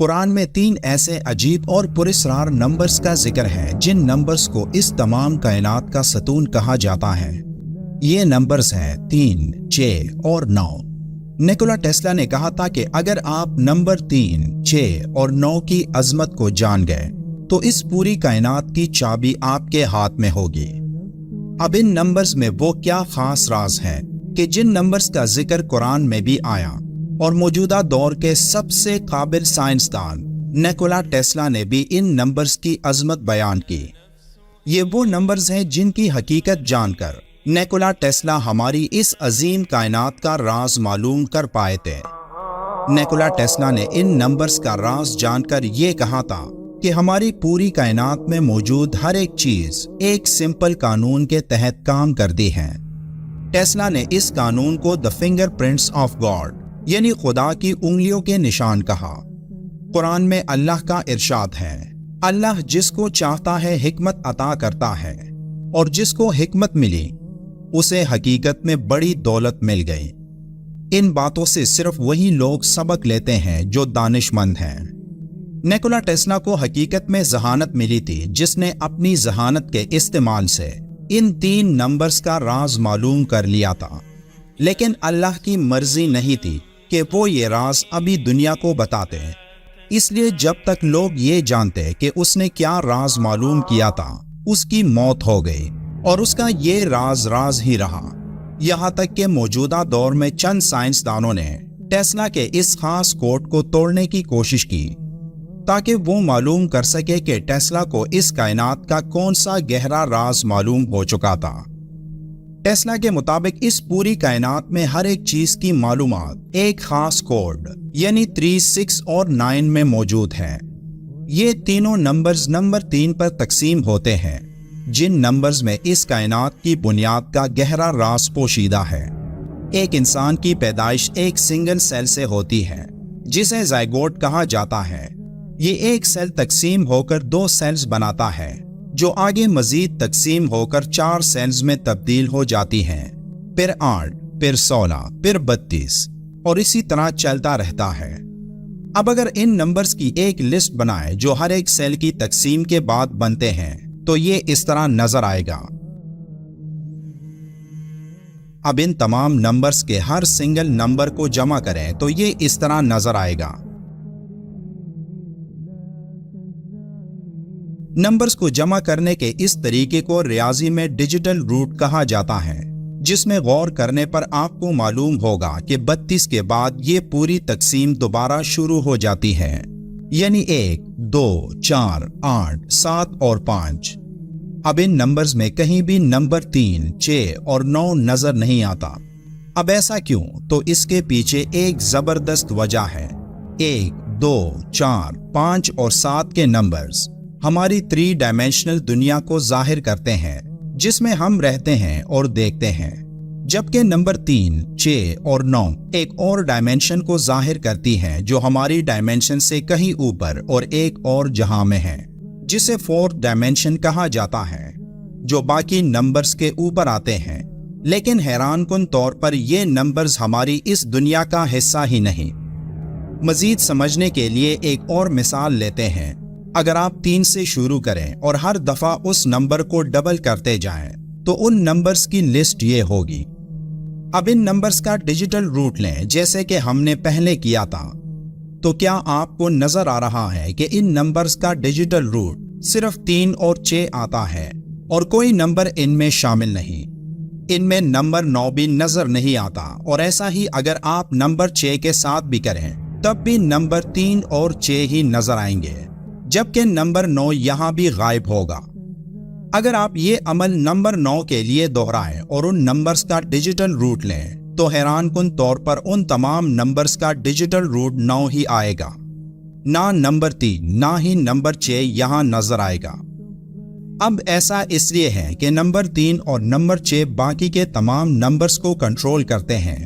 قرآن میں 3 ایسے عجیب اور پراسرار نمبرز کا ذکر ہے جن نمبرز کو اس تمام کائنات کا ستون کہا جاتا ہے۔ یہ نمبرز ہیں 3، 6 اور 9۔ نیکولا ٹیسلا نے کہا تھا کہ اگر آپ نمبر 3، 6 اور 9 کی عظمت کو جان گئے تو اس پوری کائنات کی چابی آپ کے ہاتھ میں ہوگی۔ اب ان نمبرز میں وہ کیا خاص راز ہے کہ جن نمبرز کا ذکر قرآن میں بھی آیا اور موجودہ دور کے سب سے قابل سائنسدان نیکولا ٹیسلا نے بھی ان نمبرز کی عظمت بیان کی۔ یہ وہ نمبرز ہیں جن کی حقیقت جان کر نیکولا ٹیسلا ہماری اس عظیم کائنات کا راز معلوم کر پائے تھے۔ نیکولا ٹیسلا نے ان نمبرز کا راز جان کر یہ کہا تھا کہ ہماری پوری کائنات میں موجود ہر ایک چیز ایک سمپل قانون کے تحت کام کرتی ہے۔ ٹیسلا نے اس قانون کو دی فنگر پرنٹس آف گاڈ یعنی خدا کی انگلیوں کے نشان کہا۔ قرآن میں اللہ کا ارشاد ہے، اللہ جس کو چاہتا ہے حکمت عطا کرتا ہے، اور جس کو حکمت ملی اسے حقیقت میں بڑی دولت مل گئی۔ ان باتوں سے صرف وہی لوگ سبق لیتے ہیں جو دانش مند ہیں۔ نیکولا ٹیسلا کو حقیقت میں ذہانت ملی تھی، جس نے اپنی ذہانت کے استعمال سے ان 3 نمبرز کا راز معلوم کر لیا تھا، لیکن اللہ کی مرضی نہیں تھی کہ وہ یہ راز ابھی دنیا کو بتاتے ہیں۔ اس لیے جب تک لوگ یہ جانتے کہ اس نے کیا راز معلوم کیا تھا، اس کی موت ہو گئی اور اس کا یہ راز ہی رہا، یہاں تک کہ موجودہ دور میں چند سائنسدانوں نے ٹیسلا کے اس خاص کوڈ کو توڑنے کی کوشش کی تاکہ وہ معلوم کر سکے کہ ٹیسلا کو اس کائنات کا کون سا گہرا راز معلوم ہو چکا تھا۔ ٹیسلا کے مطابق اس پوری کائنات میں ہر ایک چیز کی معلومات ایک خاص کوڈ یعنی 3، 6 اور 9 میں موجود ہے۔ یہ تینوں نمبرز نمبر 3 پر تقسیم ہوتے ہیں، جن نمبرز میں اس کائنات کی بنیاد کا گہرا راز پوشیدہ ہے۔ ایک انسان کی پیدائش ایک سنگل سیل سے ہوتی ہے جسے زائگوٹ کہا جاتا ہے۔ یہ ایک سیل تقسیم ہو کر 2 سیلز بناتا ہے جو آگے مزید تقسیم ہو کر 4 سیلز میں تبدیل ہو جاتی ہیں، پھر 8، پھر 16، پھر 32 اور اسی طرح چلتا رہتا ہے۔ اب اگر ان نمبرز کی ایک لسٹ بنائے جو ہر ایک سیل کی تقسیم کے بعد بنتے ہیں تو یہ اس طرح نظر آئے گا۔ اب ان تمام نمبرز کے ہر سنگل نمبر کو جمع کریں تو یہ اس طرح نظر آئے گا۔ نمبرز کو جمع کرنے کے اس طریقے کو ریاضی میں ڈیجیٹل روٹ کہا جاتا ہے، جس میں غور کرنے پر آپ کو معلوم ہوگا کہ 32 کے بعد یہ پوری تقسیم دوبارہ شروع ہو جاتی ہے، یعنی 1، 2، 4، 8، 7 اور 5۔ اب ان نمبرز میں کہیں بھی نمبر 3، 6 اور 9 نظر نہیں آتا۔ اب ایسا کیوں؟ تو اس کے پیچھے ایک زبردست وجہ ہے۔ 1، 2، 4، 5 اور 7 کے نمبرز ہماری 3 ڈائمینشنل دنیا کو ظاہر کرتے ہیں جس میں ہم رہتے ہیں اور دیکھتے ہیں، جبکہ نمبر 3، 6 اور 9 ایک اور ڈائمینشن کو ظاہر کرتی ہیں جو ہماری ڈائمینشن سے کہیں اوپر اور ایک اور جہاں میں ہے، جسے 4th ڈائمینشن کہا جاتا ہے، جو باقی نمبرز کے اوپر آتے ہیں۔ لیکن حیران کن طور پر یہ نمبرز ہماری اس دنیا کا حصہ ہی نہیں۔ مزید سمجھنے کے لیے ایک اور مثال لیتے ہیں۔ اگر آپ 3 سے شروع کریں اور ہر دفعہ اس نمبر کو ڈبل کرتے جائیں تو ان نمبرز کی لسٹ یہ ہوگی۔ اب ان نمبرز کا ڈیجیٹل روٹ لیں جیسے کہ ہم نے پہلے کیا تھا، تو کیا آپ کو نظر آ رہا ہے کہ ان نمبرز کا ڈیجیٹل روٹ صرف 3 اور 6 آتا ہے اور کوئی نمبر ان میں شامل نہیں۔ ان میں نمبر 9 بھی نظر نہیں آتا، اور ایسا ہی اگر آپ نمبر 6 کے ساتھ بھی کریں تب بھی نمبر 3 اور 6 ہی نظر آئیں گے، جبکہ نمبر 9 یہاں بھی غائب ہوگا۔ اگر آپ یہ عمل نمبر 9 کے لیے دہرائیں اور ان نمبرز کا ڈیجیٹل روٹ لیں تو حیران کن طور پر ان تمام نمبرز کا ڈیجیٹل روٹ 9 ہی آئے گا، نہ نمبر 3 نہ ہی نمبر 6 یہاں نظر آئے گا۔ اب ایسا اس لیے ہے کہ نمبر 3 اور نمبر 6 باقی کے تمام نمبرز کو کنٹرول کرتے ہیں،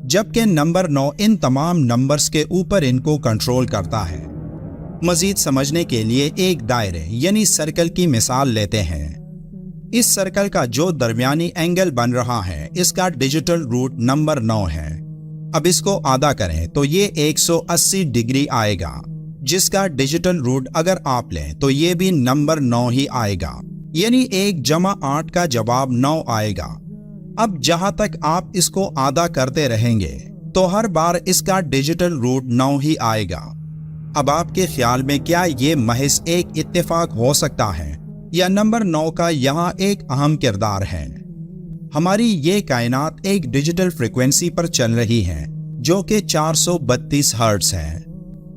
جبکہ نمبر 9 ان تمام نمبرز کے اوپر ان کو کنٹرول کرتا ہے۔ مزید سمجھنے کے لیے ایک دائرے یعنی سرکل کی مثال لیتے ہیں۔ اس سرکل کا جو درمیانی اینگل بن رہا ہے اس کا ڈیجیٹل روٹ نمبر 9 ہے۔ اب اس کو آدھا کریں تو یہ 180 ڈگری آئے گا، جس کا ڈیجیٹل روٹ اگر آپ لیں تو یہ بھی نمبر 9 ہی آئے گا، یعنی 1 جمع 8 کا جواب 9 آئے گا۔ اب جہاں تک آپ اس کو آدھا کرتے رہیں گے تو ہر بار اس کا ڈیجیٹل روٹ 9 ہی آئے گا۔ اب آپ کے خیال میں کیا یہ محض ایک اتفاق ہو سکتا ہے یا نمبر 9 کا یہاں ایک اہم کردار ہے؟ ہماری یہ کائنات ایک ڈیجیٹل فریکوینسی پر چل رہی ہے جو کہ 432 ہرٹز ہے۔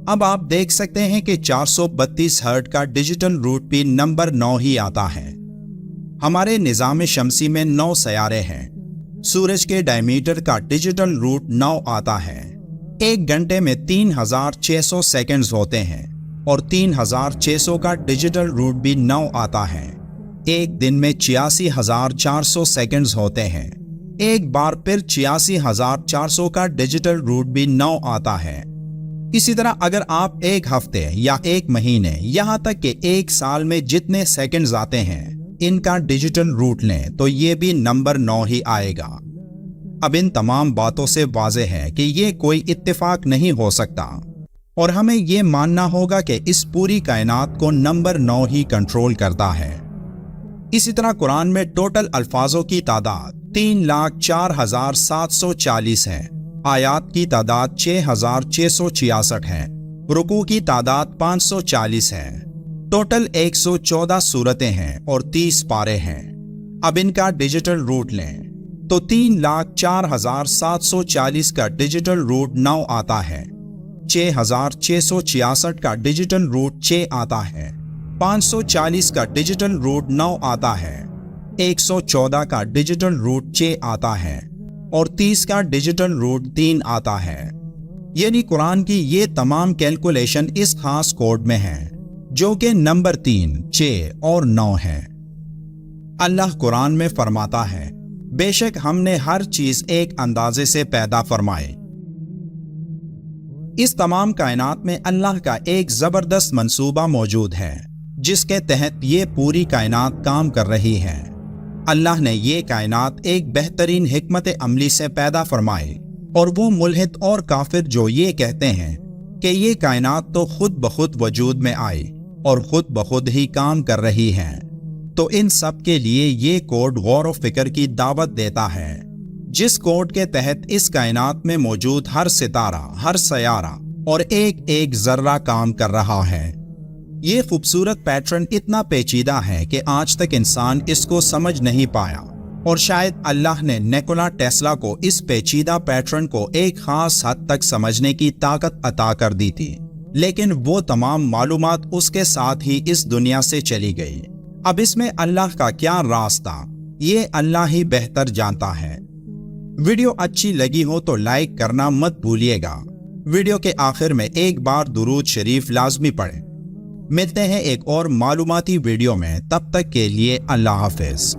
اب آپ دیکھ سکتے ہیں کہ 432 ہرٹز کا ڈیجیٹل روٹ بھی نمبر 9 ہی آتا ہے۔ ہمارے نظام شمسی میں 9 سیارے ہیں۔ سورج کے ڈائمیٹر کا ڈیجیٹل روٹ 9 آتا ہے۔ ایک گھنٹے میں 3600 سیکنڈز ہوتے ہیں اور 3600 کا ڈیجیٹل روٹ بھی 9 آتا ہے۔ ایک دن میں 86400 سیکنڈز ہوتے ہیں۔ ایک بار پھر 86400 کا ڈیجیٹل روٹ بھی 9 آتا ہے۔ اسی طرح اگر آپ ایک ہفتے یا ایک مہینے یہاں تک کہ ایک سال میں جتنے سیکنڈز آتے ہیں ان کا ڈیجیٹل روٹ لیں تو یہ بھی نمبر 9 ہی آئے گا۔ اب ان تمام باتوں سے واضح ہے کہ یہ کوئی اتفاق نہیں ہو سکتا اور ہمیں یہ ماننا ہوگا کہ اس پوری کائنات کو نمبر 9 ہی کنٹرول کرتا ہے۔ اسی طرح قرآن میں ٹوٹل الفاظوں کی تعداد 3,04,740 ہے، آیات کی تعداد 6,666 ہے، رکوع کی تعداد 540 ہے، ٹوٹل 114 سورتیں ہیں اور 30 پارے ہیں۔ اب ان کا ڈیجیٹل روٹ لیں تو 3,04,740 کا ڈیجیٹل روٹ 9 آتا ہے، 6,666 کا ڈیجیٹل روٹ 6 آتا ہے، 540 کا ڈیجیٹل روٹ 9 آتا ہے، 114 کا ڈیجیٹل روٹ 6 آتا ہے اور 30 کا ڈیجیٹل روٹ 3 آتا ہے۔ یعنی قرآن کی یہ تمام کیلکولیشن اس خاص کوڈ میں ہے جو کہ نمبر 3، 6 اور 9 ہے۔ اللہ قرآن میں فرماتا ہے، بے شک ہم نے ہر چیز ایک اندازے سے پیدا فرمائے۔ اس تمام کائنات میں اللہ کا ایک زبردست منصوبہ موجود ہے جس کے تحت یہ پوری کائنات کام کر رہی ہے۔ اللہ نے یہ کائنات ایک بہترین حکمت عملی سے پیدا فرمائی اور وہ ملحد اور کافر جو یہ کہتے ہیں کہ یہ کائنات تو خود بخود وجود میں آئی اور خود بخود ہی کام کر رہی ہے، تو ان سب کے لیے یہ کوڈ غور و فکر کی دعوت دیتا ہے، جس کوڈ کے تحت اس کائنات میں موجود ہر ستارہ، ہر سیارہ اور ایک ایک ذرہ کام کر رہا ہے۔ یہ خوبصورت پیٹرن اتنا پیچیدہ ہے کہ آج تک انسان اس کو سمجھ نہیں پایا اور شاید اللہ نے نیکولا ٹیسلا کو اس پیچیدہ پیٹرن کو ایک خاص حد تک سمجھنے کی طاقت عطا کر دی تھی، لیکن وہ تمام معلومات اس کے ساتھ ہی اس دنیا سے چلی گئی۔ اب اس میں اللہ کا کیا راز تھا یہ اللہ ہی بہتر جانتا ہے۔ ویڈیو اچھی لگی ہو تو لائک کرنا مت بھولیے گا۔ ویڈیو کے آخر میں ایک بار درود شریف لازمی پڑھیں۔ ملتے ہیں ایک اور معلوماتی ویڈیو میں، تب تک کے لیے اللہ حافظ۔